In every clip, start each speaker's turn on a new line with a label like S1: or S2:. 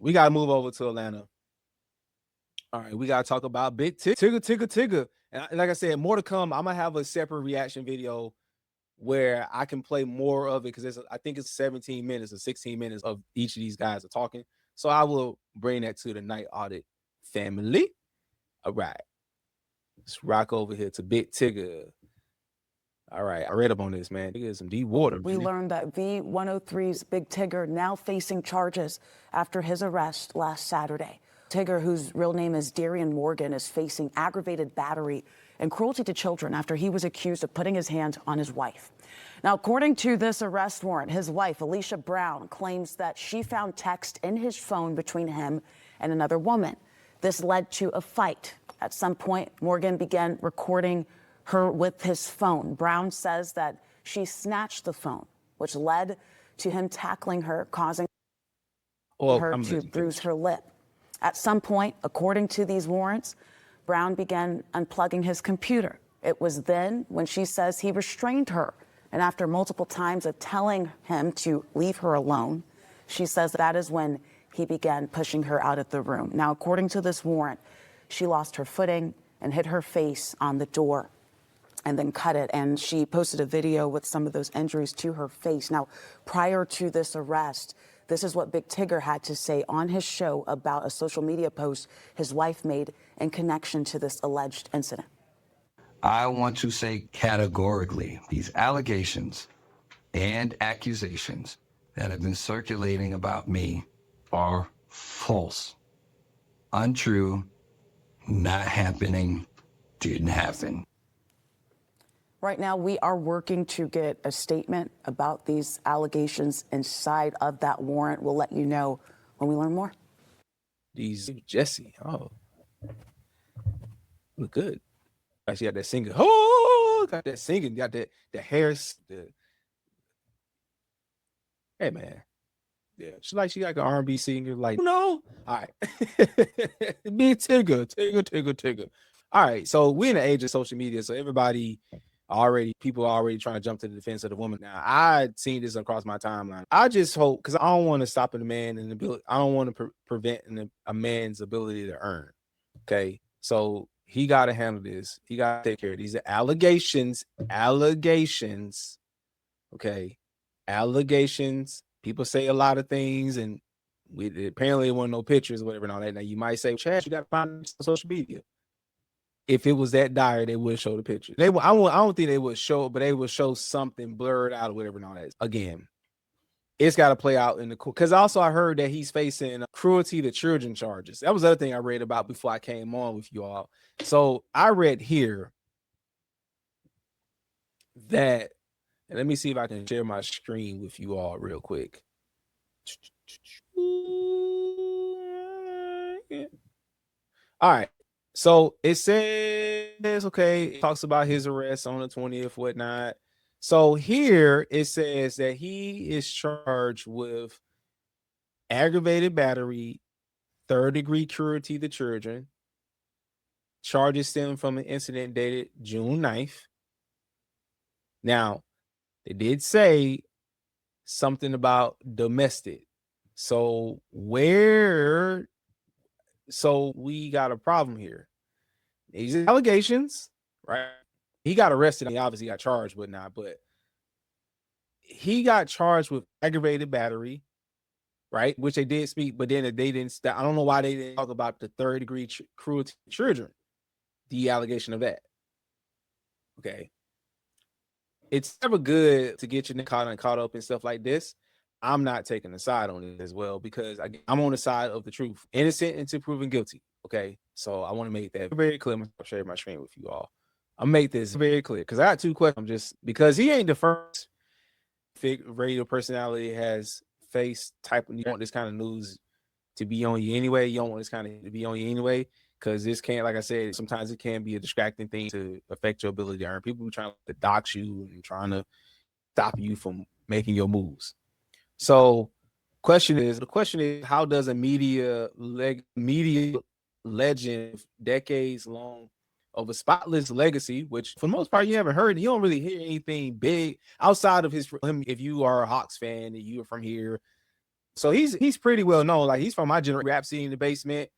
S1: We got to move over to Atlanta. All right, we got to talk about Big Tigger. And like I said, more to come. I'm going to have a separate reaction video where I can play more of it because I think it's 17 minutes or 16 minutes of each of these guys are talking. So I will bring that to the Night Audit family. All right. Let's rock over here to Big Tigger. All right, I read up on this, man. There's some deep water.
S2: We learned that V-103's Big Tigger now facing charges after his arrest last Saturday. Tigger, whose real name is Darien Morgan, is facing aggravated battery and cruelty to children after he was accused of putting his hands on his wife. Now, according to this arrest warrant, his wife, Elisha Brown, claims that she found text in his phone between him and another woman. This led to a fight. At some point, Morgan began recording her with his phone. Brown says that she snatched the phone, which led to him tackling her, causing her to bruise her lip. At some point, according to these warrants, Brown began unplugging his computer. It was then when she says he restrained her, and after multiple times of telling him to leave her alone, she says that is when he began pushing her out of the room. Now, according to this warrant, she lost her footing and hit her face on the door and then cut it. And she posted a video with some of those injuries to her face. Now, prior to this arrest, this is what Big Tigger had to say on his show about a social media post his wife made in connection to this alleged incident.
S3: I want to say categorically, these allegations and accusations that have been circulating about me are false, untrue, not happening, didn't happen.
S2: Right now, we are working to get a statement about these allegations inside of that warrant. We'll let you know when we learn more.
S1: These Jesse, oh, look good. She got that singing. Oh, got that singing. Got that the hair. Hey man, yeah, she got an R&B singer. Like no, all right. Big Tigger. All right, so we're in the age of social media, so people are already trying to jump to the defense of the woman. Now, I'd seen this across my timeline. I just hope, because I don't want to stop a man and ability. I don't want to prevent a man's ability to earn. Okay, so he got to handle this. He got to take care of these allegations. Okay, allegations. People say a lot of things, and apparently there weren't no pictures or whatever and all that. Now you might say, Chad, you got to find it on social media. If it was that dire, they would show the picture. I don't think they would show, but they would show something blurred out or whatever and all that. Again, it's got to play out in the court. Because also I heard that he's facing cruelty to children charges. That was the other thing I read about before I came on with you all. So I read here that, and let me see if I can share my screen with you all real quick. All right. So it says, okay, it talks about his arrest on the 20th, whatnot. So here it says that he is charged with aggravated battery, third-degree cruelty to children. Charges stem from an incident dated June 9th. Now, they did say something about domestic. So we got a problem here. These allegations, right? He got arrested. He obviously got charged, but he got charged with aggravated battery, right? Which they did speak, but then they didn't. I don't know why they didn't talk about the third-degree cruelty to children, the allegation of that. Okay, it's never good to get your caught up in stuff like this. I'm not taking a side on it as well because I'm on the side of the truth, innocent until proven guilty. Okay, so I want to make that very clear. I'll share my screen with you all. I'll make this very clear because I got two questions. Just because he ain't the first radio personality has faced type of, you want this kind of news to be on you anyway. You don't want this kind of to be on you anyway because this can't, like I said, sometimes it can be a distracting thing to affect your ability to earn. People trying to dox you and trying to stop you from making your moves. So the question is, how does a media legend, decades long of a spotless legacy, which for the most part you haven't heard, you don't really hear anything big outside of him. If you are a Hawks fan and you are from here, So he's pretty well known. Like, he's from my generation, rap scene in the basement.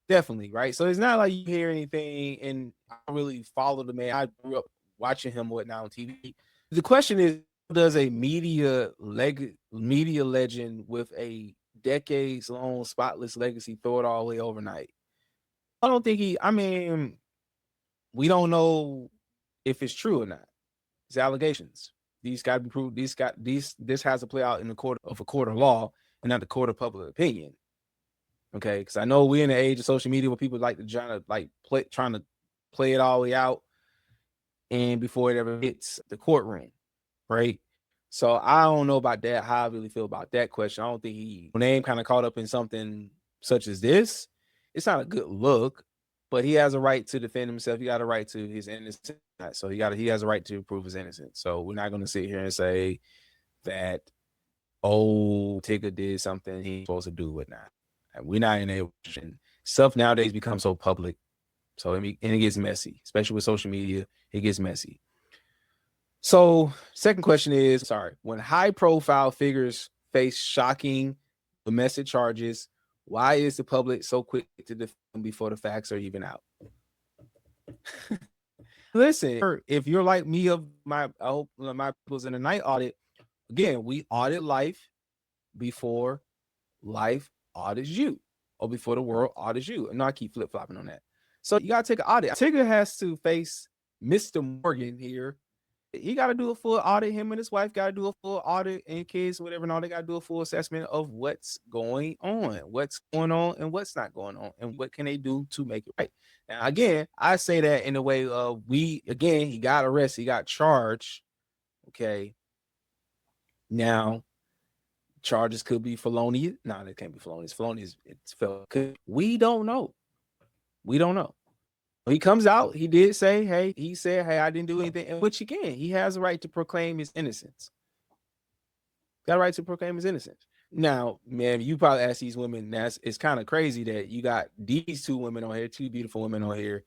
S1: Definitely, right? So it's not like you hear anything, and I don't really follow the man. I grew up watching him whatnot on TV. The question is, does a media legend with a decades-long spotless legacy throw it all away overnight? I don't think I mean, we don't know if it's true or not. It's allegations. These got to be proved. This has to play out in the court of law and not the court of public opinion. Okay, because I know we're in the age of social media where people like to trying to play it all the way out, and before it ever hits the courtroom, right? So I don't know about that. How I really feel about that question. I don't think when name kind of caught up in something such as this, it's not a good look. But he has a right to defend himself. He got a right to his innocence. So he has a right to prove his innocence. So we're not going to sit here and say that Tigger did something he's supposed to do, whatnot. We're not in a position. Stuff nowadays becomes so public, so it gets messy, especially with social media. It gets messy. So, second question is, when high-profile figures face shocking domestic charges, why is the public so quick to defend before the facts are even out? Listen, if you're like me, I hope my people's in the night audit. Again, we audit life before life audits you, or before the world audits you. And I keep flip-flopping on that. So you gotta take an audit. Tigger has to face Mr. Morgan here. He got to do a full audit. Him and his wife got to do a full audit, and kids, whatever, and all. They got to do a full assessment of what's going on, and what's not going on, and what can they do to make it right. Now, again, I say that in the way of he got arrested, he got charged. Okay. Now, charges could be felonious. No, they can't be felonious. Felonious, it's felt. We don't know. He comes out, he did say, hey, I didn't do anything, which again, he has a right to proclaim his innocence. Got a right to proclaim his innocence. Now, man, you probably ask these women, it's kind of crazy that you got these two women on here, two beautiful women on here.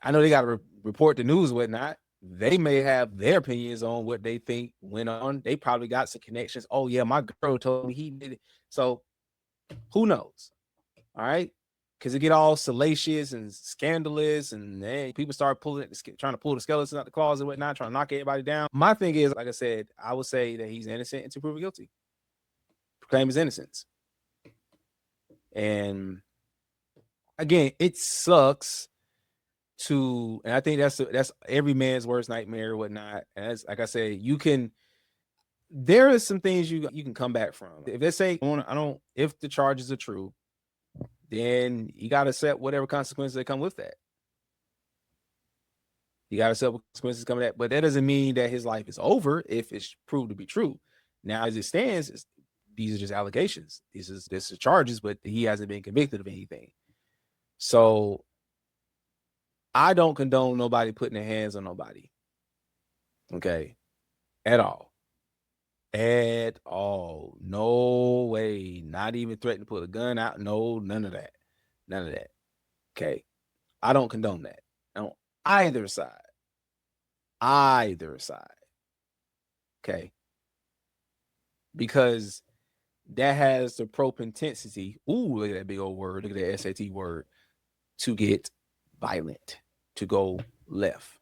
S1: I know they got to report the news, whatnot. They may have their opinions on what they think went on. They probably got some connections. Oh, yeah, my girl told me he did it. So who knows? All right. Because it get all salacious and scandalous, and then people start trying to pull the skeleton out the closet and whatnot, trying to knock everybody down. My thing is, like I said, I would say that he's innocent until proven guilty. Proclaim his innocence. And again, it sucks and I think that's every man's worst nightmare or whatnot. And that's, like I said, there are some things you can come back from. If they say, if the charges are true, then you got to accept whatever consequences that come with that. You got to accept what consequences come with that. But that doesn't mean that his life is over if it's proved to be true. Now, as it stands, these are just allegations. This is charges, but he hasn't been convicted of anything. So I don't condone nobody putting their hands on nobody. Okay. At all. No way. Not even threaten to put a gun out. No, none of that. Okay. I don't condone that. On either side. Okay. Because that has the propensity. Ooh, look at that big old word. Look at that SAT word. To get violent, to go left.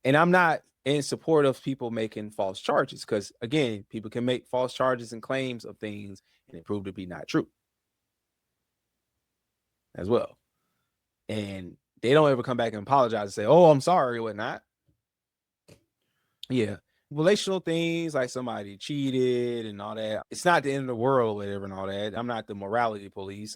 S1: And I'm not in support of people making false charges, because again, people can make false charges and claims of things and it proved to be not true as well. And they don't ever come back and apologize and say, oh, I'm sorry or whatnot. Yeah. Relational things like somebody cheated and all that. It's not the end of the world, whatever, and all that. I'm not the morality police.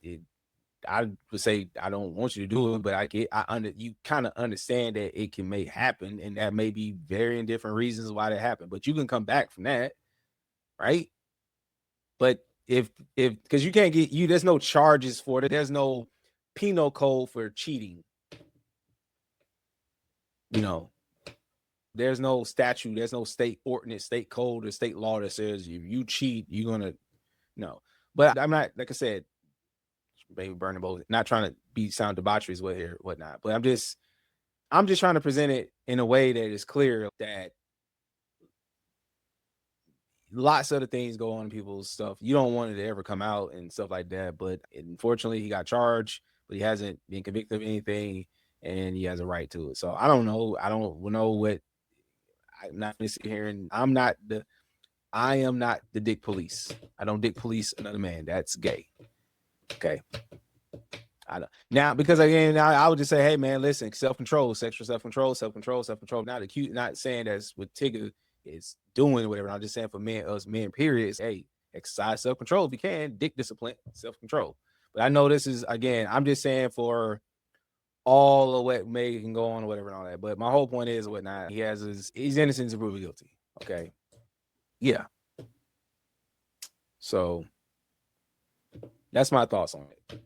S1: I would say I don't want you to do it, but you kind of understand that it may happen, and that may be varying different reasons why that happened. But you can come back from that, right? But because you can't there's no charges for it. There's no penal code for cheating. There's no statute. There's no state ordinance, state code, or state law that says if you cheat, you're gonna no. But I'm not, like I said, baby burning both, not trying to sound debauchery with here, whatnot. But I'm just trying to present it in a way that is clear that lots of other things go on in people's stuff. You don't want it to ever come out and stuff like that. But unfortunately, he got charged, but he hasn't been convicted of anything, and he has a right to it. So I don't know. I don't know what. I'm not going to sit here and I am not the dick police. I don't dick police another man. That's gay. Okay. I don't. Now, because again, I would just say, hey man, listen, self-control, sexual self-control. Not acute, not saying that's what Tigger is doing or whatever. I'm just saying for men, us men, periods, hey, exercise self-control if you can, dick discipline, self-control. But I know this is, again, I'm just saying for all of what may can go on or whatever and all that. But my whole point is whatnot. He's innocent until proven guilty. Okay. Yeah. So that's my thoughts on it.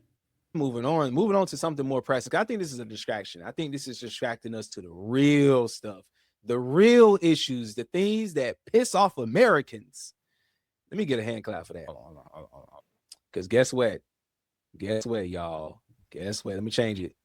S1: Moving on to something more pressing. I think this is a distraction. I think this is distracting us to the real stuff, the real issues, the things that piss off Americans. Let me get a hand clap for that. Hold on. Because guess what? Y'all? Guess what? Let me change it.